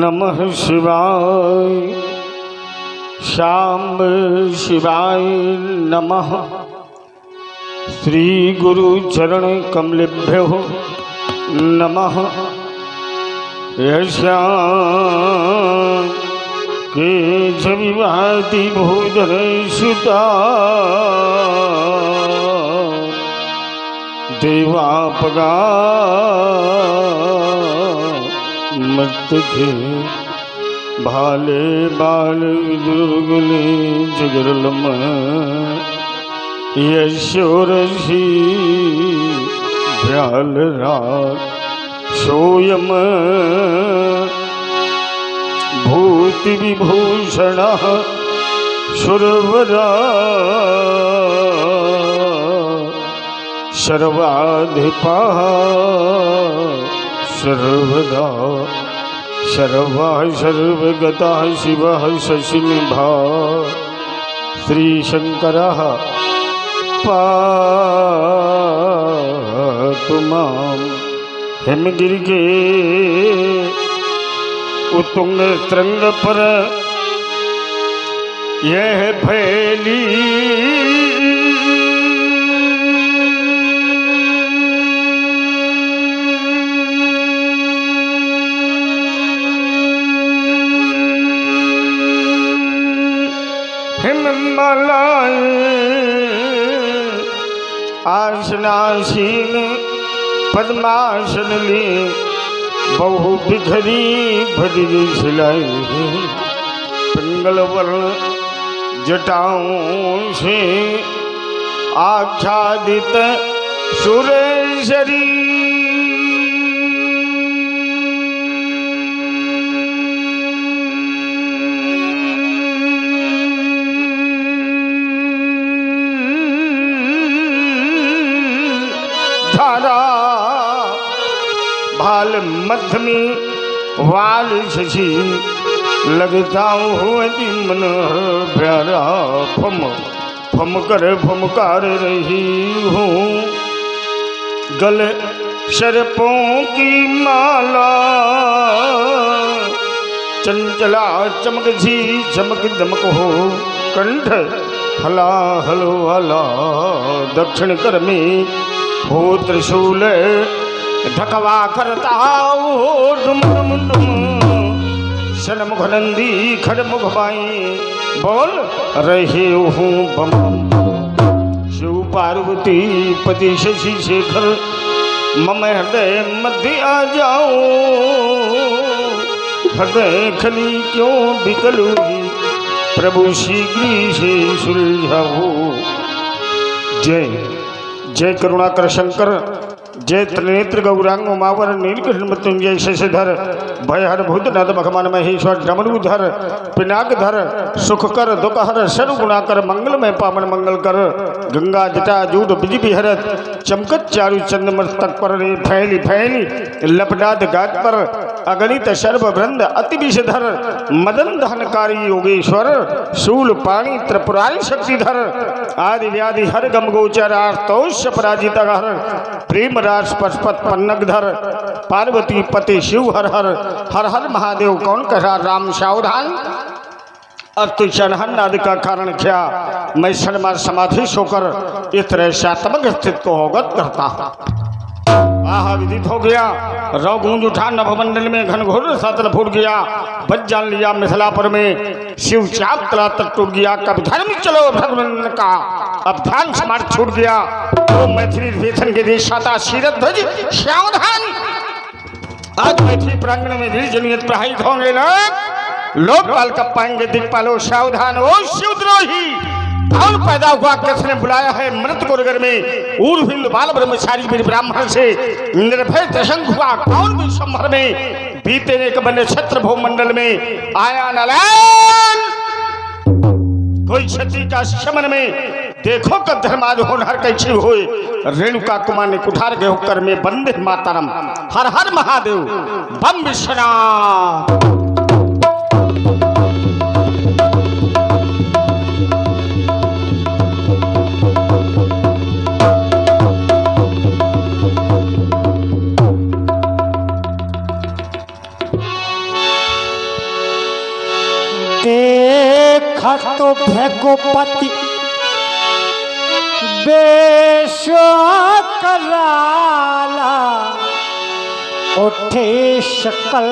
नमः शिवाय शाम्ब शिवाय नमः। श्री गुरु चरण कमलेभ्यो नमः। यस्यां के विवाति भूधर सुता देवापगा मत के भाले बाल दुर्गुले जगरलम यशोरसी भ्याल रात सोयम भूति विभूषण सुरवरा सर्वाधिपा सर्वदा सर्वा सर्वगता शिव शशिनिभा श्रीशंकरः पातु मां। हिमगिरि के उत्तुंग श्रृंग पर यह फैली हिममालाएं आसनासीन पद्मासन ली बहु बिखरी भरी सिलाई पिंगल वर्ण जटाओं से आच्छादित सुरेश्वरी भाल मध्य में वाल शशि लगता हुआ मन प्यारा फम फम कर फमकार रही हूँ। गल सर्पों की माला चंचला चमक झी चमक दमक हो कंठ हला हलो हला दक्षिण कर में हो त्रिशूल ढकवा करता हो डुम डुम डुम सनमुख नंदी खड़मुख बाई बोल रहे हूँ बम। शिव पार्वती पति शशि शेखर मम हृदय मध्य आ जाओ हृदय खली क्यों बिकल हुई प्रभु शीघ्र से सुलझाओ। जय जय करुणाकर शंकर जय त्रिनेत्र गौरांग उमावर नीलकंठ मृत्युंजय शशिधर भयहर भूतनाथ भगवान महेश्वर डमरूधर पिनाकधर सुखकर दुखहर सर्वगुणाकर मंगलमय पावन मंगल कर गंगा जटा जूट बिज बिहरत चमकत चारु चंद मस्तक पर रे फैली फैली लपटात गात पर अगणित सर्व वृंद अति विषधर मदन दहनकारी योगेश्वर शूल पाणी त्रिपुरारी शक्तिधर आदि व्याधि हर गम गोचर आर्तौष्य पराजित हर प्रेम रास पशुपत पन्नगधर पार्वती पति शिव हर हर हर हर महादेव कौन कहा राम सावधान अर्थन आदि का कारण क्या मैं शर्मा समाधि होकर इस तरह सात्मक स्थित को अवगत करता हूँ। आहा विदित हो गया रव गूंज उठा नभमंडल में घनघोर सातल फूट गया बच जान लिया मिथिलापुर में शिव चाप तला तक टूट गया कब धर्म चलो भगवान का अब ध्यान समाज छूट गया तो मैथिली वेतन के देश साता शीरत ध्वज सावधान। आज मैथिली प्रांगण में वीरजनियत प्रहारित होंगे लोकपाल कब पाएंगे दिक्पालो सावधान। ओ शिवद्रोही कौन पैदा हुआ किसने बुलाया है मृत को नगर में ऊर्भिल बाल ब्रह्मचारी वीर ब्राह्मण से निर्भय दशंक हुआ कौन भी संभर में बीते एक बने छत्र भूमंडल में आया नलान कोई क्षति का शमन में देखो कब धर्माद होनहर कैसे हुए रेणुका कुमार ने कुठार के होकर में बंदे मातरम हर हर महादेव बम विश्वनाथ। देखा तो भृगुपति बेश कराला, उठे शकल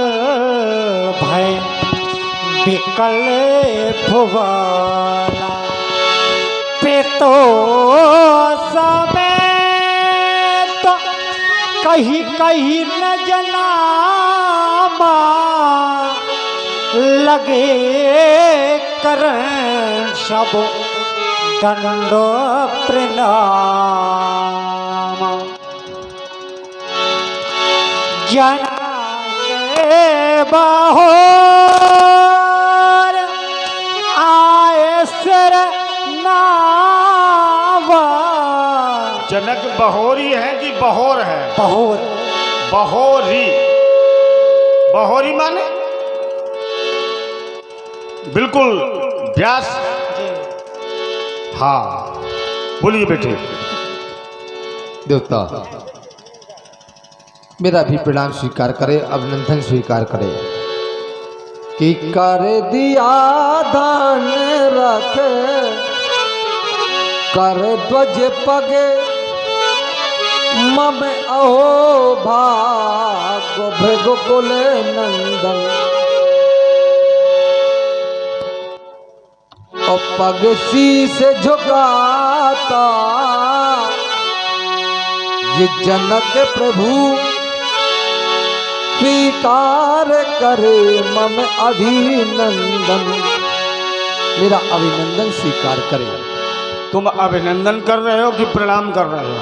भय विकल भुवाला। पेतो समेत कहीं कहीं न जनामा, लगे करण सब दंड प्रणाम। जना के बहोर आए सिर नावा। जनक बहोरी है कि बहोर है? बहोर। बहोरी। बहोरी माने बिल्कुल व्यास। हाँ बोलिए बेटे। देवता मेरा भी प्रणाम स्वीकार करे, अभिनंदन स्वीकार करे कि कर दिया दान रख कर ध्वज पगे, मम अहो भाग भृगुकुल नंदन। और पग शीस झुकाता ये जनक प्रभु, स्वीकार करे मम अभिनंदन। मेरा अभिनंदन स्वीकार करे। तुम अभिनंदन कर रहे हो कि प्रणाम कर रहे हो?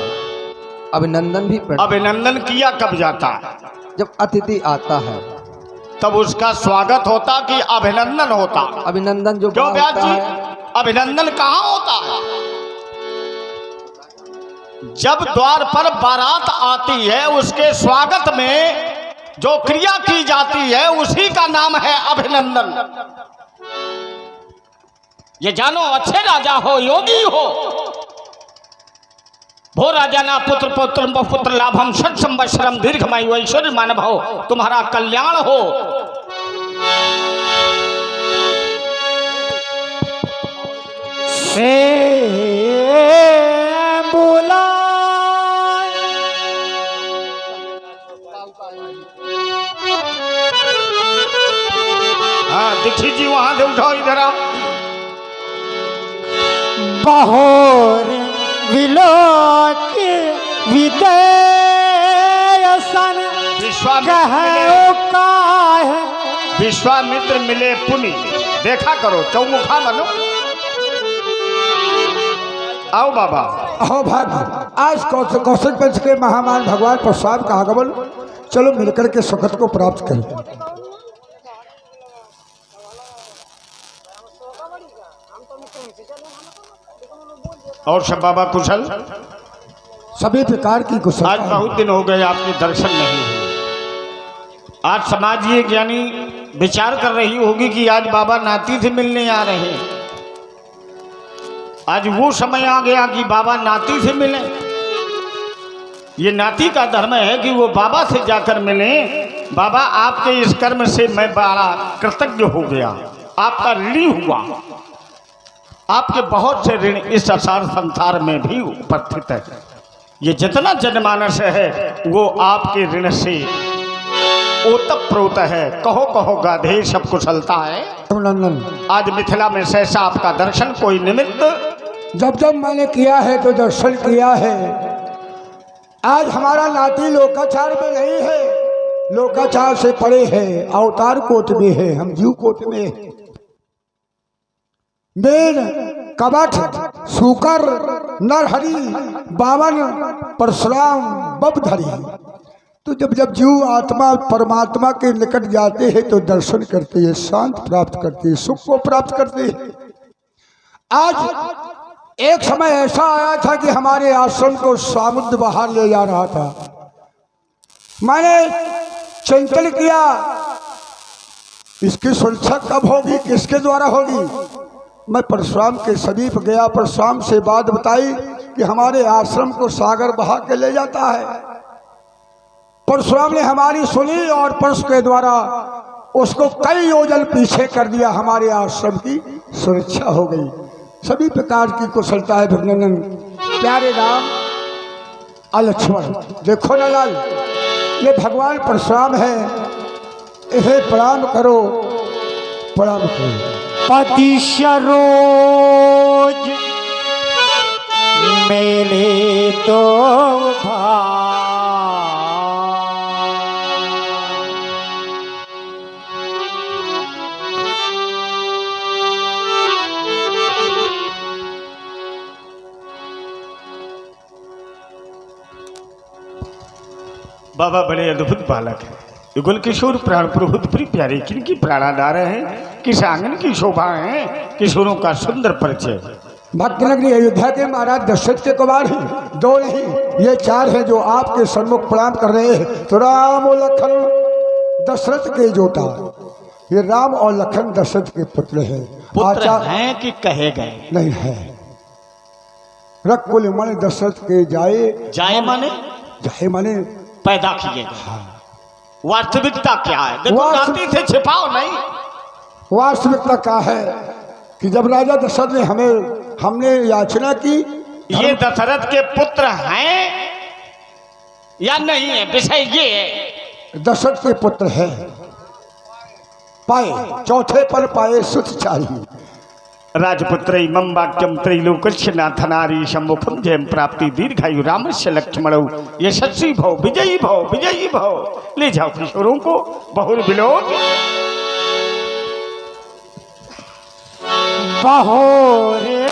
अभिनंदन भी अभिनंदन किया कब जाता है? जब अतिथि आता है तब उसका स्वागत होता कि अभिनंदन होता? अभिनंदन जो क्यों व्यास जी, अभिनंदन कहाँ होता है? जब द्वार पर बारात आती है उसके स्वागत में जो क्रिया की जाती है उसी का नाम है अभिनंदन। ये जानो, अच्छे राजा हो, योगी हो, भो राजा ना पुत्र पुत्र पुत्र लाभम षट संवत्सरम दीर्घमायु ऐश्वर्य मानव हो, तुम्हारा कल्याण हो। से बोला हाँ दीक्षित जी वहां से उठाओ, इधर आओ। बहोर विलोक विदेशन विश्वामित्र मिले पुनि। देखा करो, चौमुखा बनो। आओ बाबा। आओ भाई, आज कौशल पंच के महामान भगवान परशुराम का आगमन, चलो मिलकर के सुखद को प्राप्त करें। और सब बाबा कुशल? सभी प्रकार की कुशल। आज बहुत दिन हो गए आपके दर्शन नहीं हुए। आज समाज ये ज्ञानी विचार कर रही होगी कि आज बाबा नाती से मिलने आ रहे हैं। आज वो समय आ गया कि बाबा नाती से मिले। ये नाती का धर्म है कि वो बाबा से जाकर मिले। बाबा आपके इस कर्म से मैं बड़ा कृतज्ञ हो गया, आपका ऋणी हुआ। आपके बहुत से ऋण इस असार संसार में भी उपस्थित है। ये जितना जनमानस है वो आपके ऋण से ओतप्रोत है। कहो कहो गाधे सब कुशलता है। आज मिथिला में सहसा आपका दर्शन, कोई निमित्त? जब जब मैंने किया है तो दर्शन किया है। आज हमारा नाती लोकाचार में नहीं है, लोकाचार से परे है, अवतार कोट में है, हम जीव कोट में है। बेन कबठ सूकर नरहरि बावन परशुराम बबधरी। तो जब जब जीव आत्मा परमात्मा के निकट जाते हैं तो दर्शन करते हैं, शांत प्राप्त करते हैं, सुख को प्राप्त करते हैं। आज एक समय ऐसा आया था कि हमारे आश्रम को समुद्र बाहर ले जा रहा था। मैंने चिंतन किया इसकी सुरक्षा कब होगी, किसके द्वारा होगी। मैं परशुराम के समीप गया, परशुराम से बात बताई कि हमारे आश्रम को सागर बहा के ले जाता है। परशुराम ने हमारी सुनी और परशु के द्वारा उसको कई योजन पीछे कर दिया। हमारे आश्रम की सुरक्षा हो गई। सभी प्रकार की कुशलता है भगनंदन। प्यारे राम लक्ष्मण, देखो ना लाल, ये भगवान परशुराम है, इसे प्रणाम करो, प्रणाम करो। पति सरोज मेले तो बाबा बड़े अद्भुत बालक है। युगल किशोर प्राण प्रभुत प्रिय प्यारे, किनकी प्राणाधार है, किस आंगन की शोभा है, किशोरों का सुंदर परिचय। भक्त नगरी अयोध्या के महाराज दशरथ के कुमार ही, दो नहीं ये चार हैं जो आपके सन्मुख प्रणाम कर रहे हैं। तो राम और लखन दशरथ के जोता, ये राम और लखन दशरथ के पुत्र हैं। पुत्र हैं कि कहे गए? नहीं है। रकुल मन दशरथ के जाए, जाए माने जाए माने पैदा किए गए। वास्तविकता क्या है? देखो नाती से छिपाओ नहीं। वास्तविकता क्या है कि जब राजा दशरथ ने हमने याचना की, ये दशरथ के पुत्र हैं या नहीं है, विषय ये है। दशरथ के पुत्र है, पाए चौथे पर पाए सुत चाहिए। राजपुत्र इमं वाक्यम त्रैलोक्य नाथनारी सम्मुखम जयम प्राप्ति दीर्घायु रामस्य लक्ष्मणौ यशस्वी भव विजयी भव विजयी भव। ले जाओ किशोरों को बहुर विलोक। बहोरे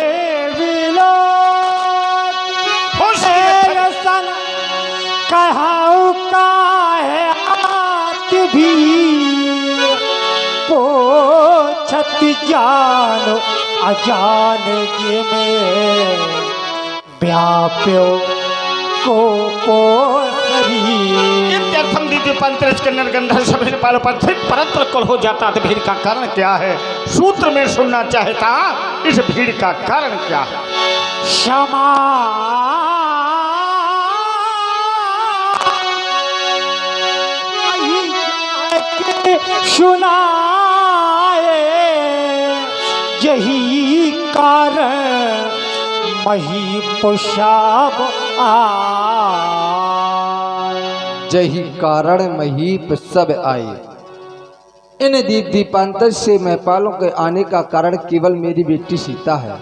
विलोक सन कहाऊ का है आत भी पोछत जानो अजान के में व्याप्यो को पोसरी। इत्यर्थम दीति पंत्रज के नरगंधर सभीर पाल पर स्थित परत्र कुल हो जाता। तो भीड़ का कारण क्या है? सूत्र में सुनना चाहता, इस भीड़ का कारण क्या है? क्षमा सुनाए यही कारण मही पुषाब जही कारण महीप सब आए। इन दीपांतर से महपालों के आने का कारण केवल मेरी बेटी सीता है।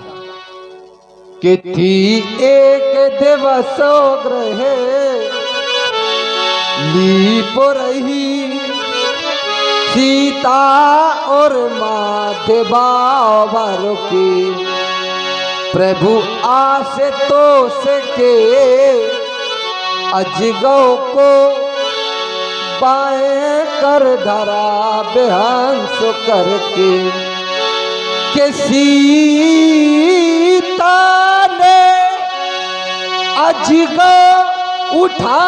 कि थी एक दिवसो ग्रहे लीप रही सीता और माधवा की प्रभु आस तो सके अजगौ को बाएं कर धरा बेहंस करके के सीता ने अजगौ उठा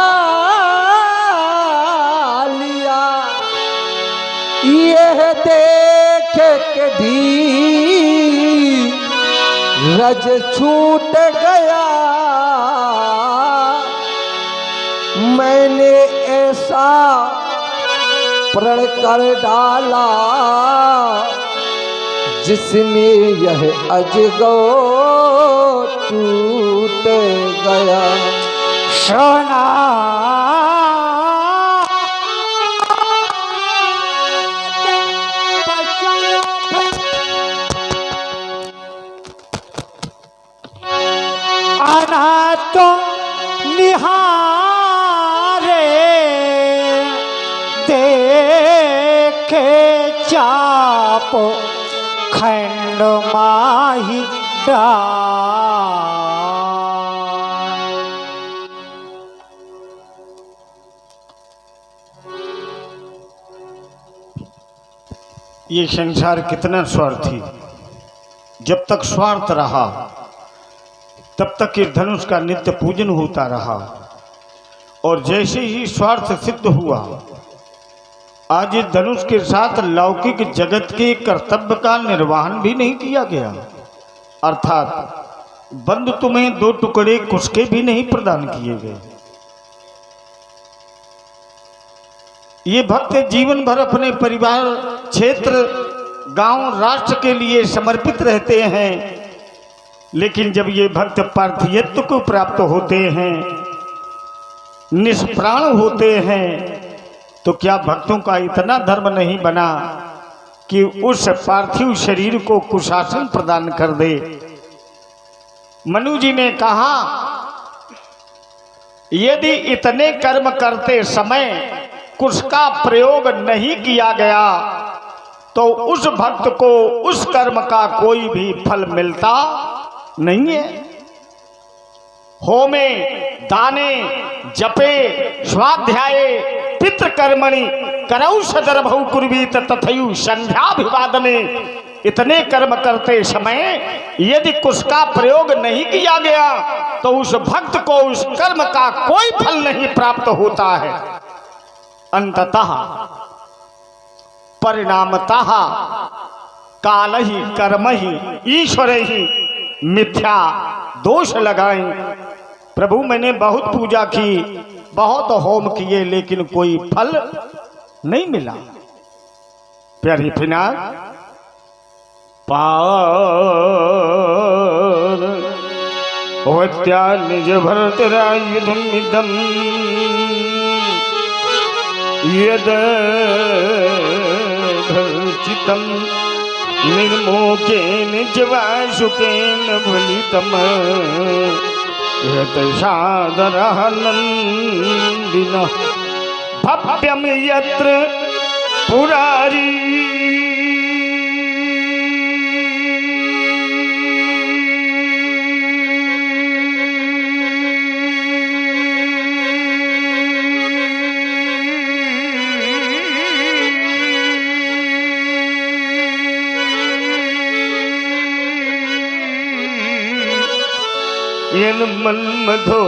लिया। यह देख के रज छूट गया। मैंने ऐसा प्रण कर डाला जिसमें यह अजगौ टूट गया। सोना आना तो निहारे देखे चाप खंड माही ये संसार कितना स्वार्थी। जब तक स्वार्थ रहा तब तक ये धनुष का नित्य पूजन होता रहा, और जैसे ही स्वार्थ सिद्ध हुआ आज इस धनुष के साथ लौकिक जगत के कर्तव्य का निर्वहन भी नहीं किया गया। अर्थात बंद तुम्हें दो टुकड़े कुछ के भी नहीं प्रदान किए गए। ये भक्त जीवन भर अपने परिवार, क्षेत्र, गांव, राष्ट्र के लिए समर्पित रहते हैं, लेकिन जब ये भक्त पार्थियत्व को प्राप्त होते हैं, निष्प्राण होते हैं, तो क्या भक्तों का इतना धर्म नहीं बना कि उस पार्थिव शरीर को कुशासन प्रदान कर दे? मनु जी ने कहा, यदि इतने कर्म करते समय कुश का प्रयोग नहीं किया गया तो उस भक्त को उस कर्म का कोई भी फल मिलता नहीं है। होमे, दाने, जपे, स्वाध्याय, पितृकर्मणि करौ सदर्भौ कुर्वीत तथैव संध्याभिवादने, इतने कर्म करते समय यदि कुश का प्रयोग नहीं किया गया तो उस भक्त को उस कर्म का कोई फल नहीं प्राप्त होता है। अंततः परिणामतः काल ही कर्म ही ईश्वर ही मिथ्या दोष लगाएं। प्रभु मैंने बहुत पूजा की, बहुत होम किए, लेकिन कोई फल नहीं मिला। प्यारी पिनाक पार होत्या निज भरतरायुधमिदं यद धर्चितं निर्मोकेन जवाशुकेन फलितं यत सादरः नन्दिनः भव्यं यत्र पुरारी मन्मथो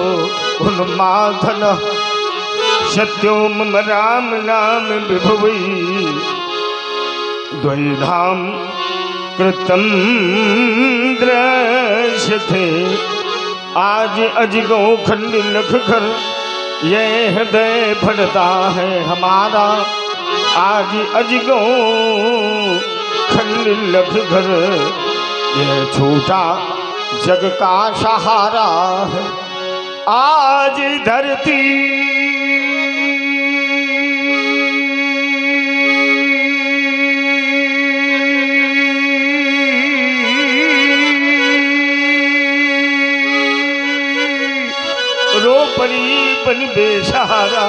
उन्माथन सत्यो मम राम नाम विभुवै द्वैधाम कृतम दृश्यते आज अजगो खंड लख कर ये हृदय भरता है हमारा आज अजगो खंड लख घर ये छूटा जग का सहारा है आज धरती रो पड़ी बन बेसहारा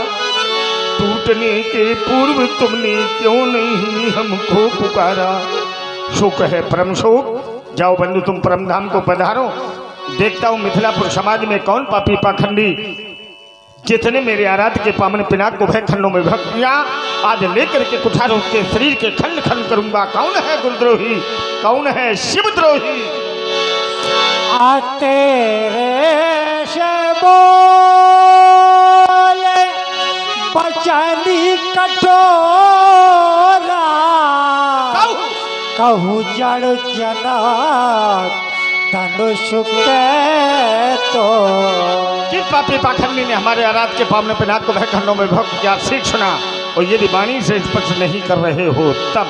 टूटने के पूर्व तुमने क्यों नहीं हमको पुकारा। शोक है परम शोक, जाओ बंधु तुम परम धाम को पधारो। देखता हूँ मिथिलापुर समाज में कौन पापी पाखंडी जितने मेरे आराध्य के पावन पिनाक को भय खंडों में भक्तियाँ आज लेकर के कुठारों के शरीर के खंड खंड करूंगा। कौन है गुरुद्रोही, कौन है शिवद्रोही? तेरे से बोले बचनी कठोरा कहूँ जड़ जनक धनुष के तो। किस पापी पाखंडी ने हमारे आराध के पावन पिनाक को भय खंडों में भक्त क्या सीख सुना, और यदि वाणी से स्पर्श नहीं कर रहे हो तब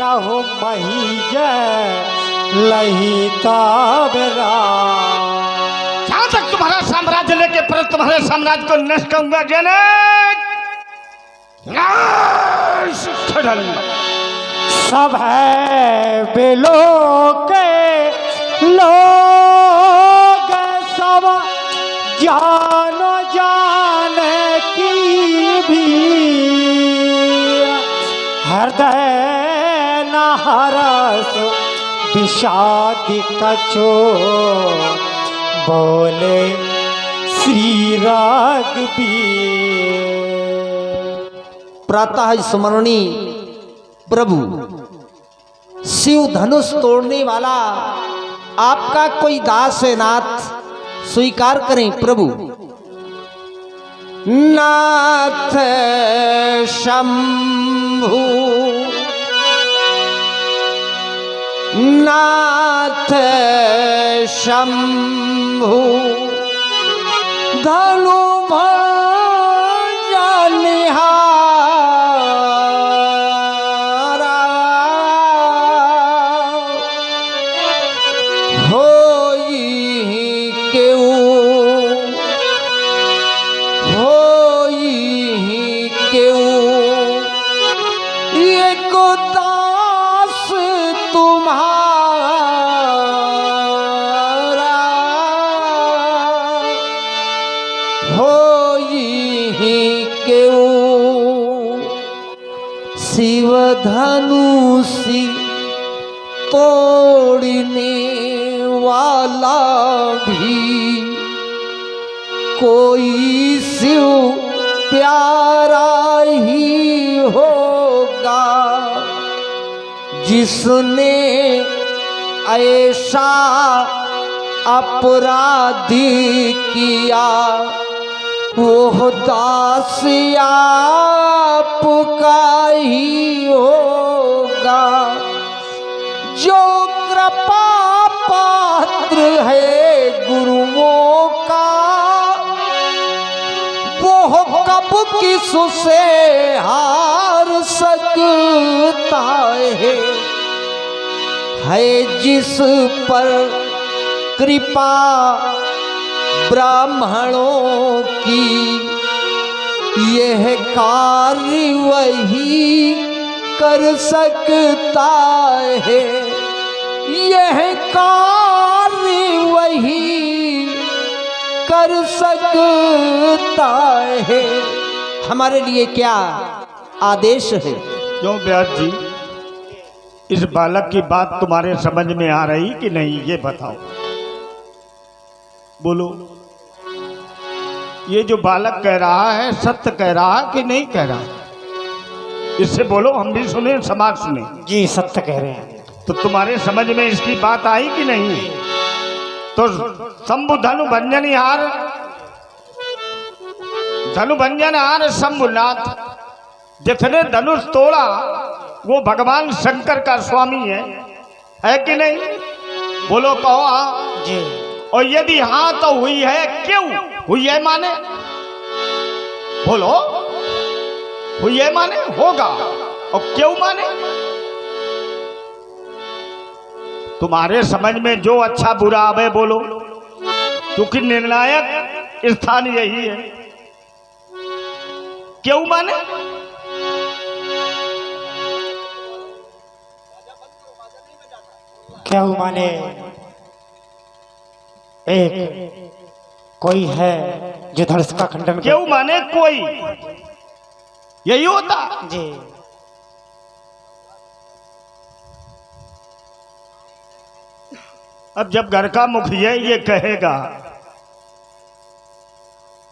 हो मही लही ताबरा। जहां तक तुम्हारा साम्राज्य लेके पर तुम्हारे साम्राज्य को नष्ट करूंगा जनक। सब है बेलो के लोग सब जानो जाने की भी हृदय हरस विषादी कछो बोले श्री राघवीर। प्रातः स्मरणी प्रभु शिव धनुष तोड़ने वाला आपका कोई दास है नाथ, स्वीकार करें प्रभु। नाथ शंभु नाथ शंभु धनु भजनिहारा होई केऊ एक दास तुम्हारा होई केऊ शिव धनुषी तोड़ने वाला भी कोई शिव प्यारा ही होगा जिसने ऐसा अपराध किया वो दास आपका ही होगा जो कृपा पात्र है गुरुओं का वो कब किससे हार सकता है जिस पर कृपा ब्राह्मणों की यह कार्य वही कर सकता है यह कार्य वही कर सकता है। हमारे लिए क्या आदेश है? क्यों व्यास जी, इस बालक की बात तुम्हारे समझ में आ रही कि नहीं, ये बताओ। बोलो, ये जो बालक कह रहा है सत्य कह रहा है कि नहीं कह रहा? इससे बोलो, हम भी सुने, समाज सुने। जी सत्य कह रहे हैं। तो तुम्हारे समझ में इसकी बात आई कि नहीं? तो शंभु धनु भंजनहार शंभुनाथ, जिसने धनुष तोड़ा वो भगवान शंकर का स्वामी है कि नहीं? बोलो, कहो हाँ जी। और यदि हाँ तो हुई है, क्यों हुई है माने? बोलो, हुई है माने होगा, और क्यों माने? तुम्हारे समझ में जो अच्छा बुरा आवे बोलो, क्योंकि निर्णायक स्थान यही है। क्यों माने? क्या माने? एक कोई है जो धनुष का खंडन क्यों माने? कोई, यही होता जी। अब जब घर का मुखिया ये कहेगा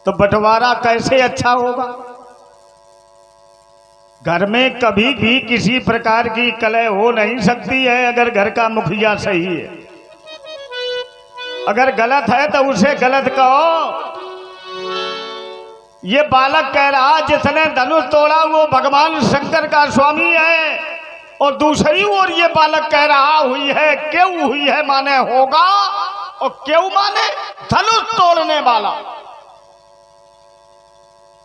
तो बंटवारा कैसे अच्छा होगा? घर में कभी भी किसी प्रकार की कलह हो नहीं सकती है अगर घर का मुखिया सही है। अगर गलत है तो उसे गलत कहो। ये बालक कह रहा जिसने धनुष तोड़ा वो भगवान शंकर का स्वामी है, और दूसरी ओर ये बालक कह रहा हुई है, क्यों हुई है माने होगा, और क्यों माने धनुष तोड़ने वाला।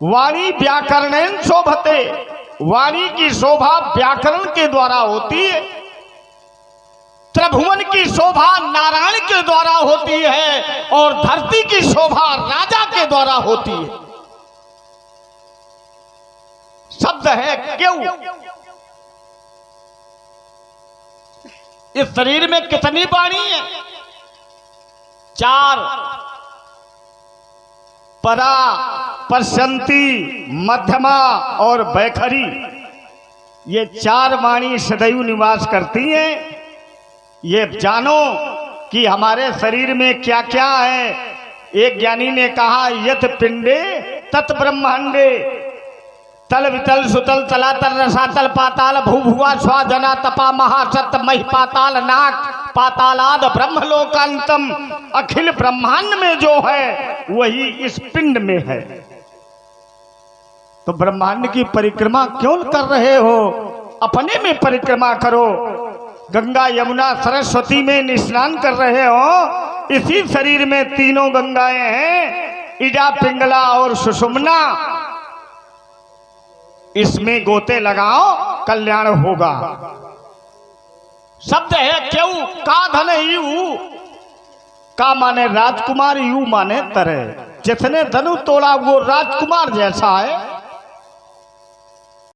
वाणी व्याकरणेन शोभते, वाणी की शोभा व्याकरण के द्वारा होती है। त्रिभुवन की शोभा नारायण के द्वारा होती है, और धरती की शोभा राजा के द्वारा होती है। शब्द है क्यों। इस शरीर में कितनी वाणी है? 4, परा, पश्यंती, मध्यमा और बैखरी। ये 4 वाणी सदैव निवास करती हैं। ये जानो कि हमारे शरीर में क्या क्या है। एक ज्ञानी ने कहा, यत पिंडे तत् ब्रह्मांडे, तल वितल सुतल तलातल रसातल पाताल भूभुआ स्वा जना तपा महासत महि पाताल नाक पातालाद ब्रह्मलोकांतम। अखिल ब्रह्मांड में जो है वही इस पिंड में है। तो ब्रह्मांड की परिक्रमा क्यों कर रहे हो? अपने में परिक्रमा करो। गंगा यमुना सरस्वती में स्नान कर रहे हो। इसी शरीर में तीनों गंगाएं हैं, इडा पिंगला और सुषुम्ना। इसमें गोते लगाओ, कल्याण होगा। शब्द है क्यों का धन यू, का माने राजकुमार, यू माने तरह। जितने धनु तोड़ा वो राजकुमार जैसा है।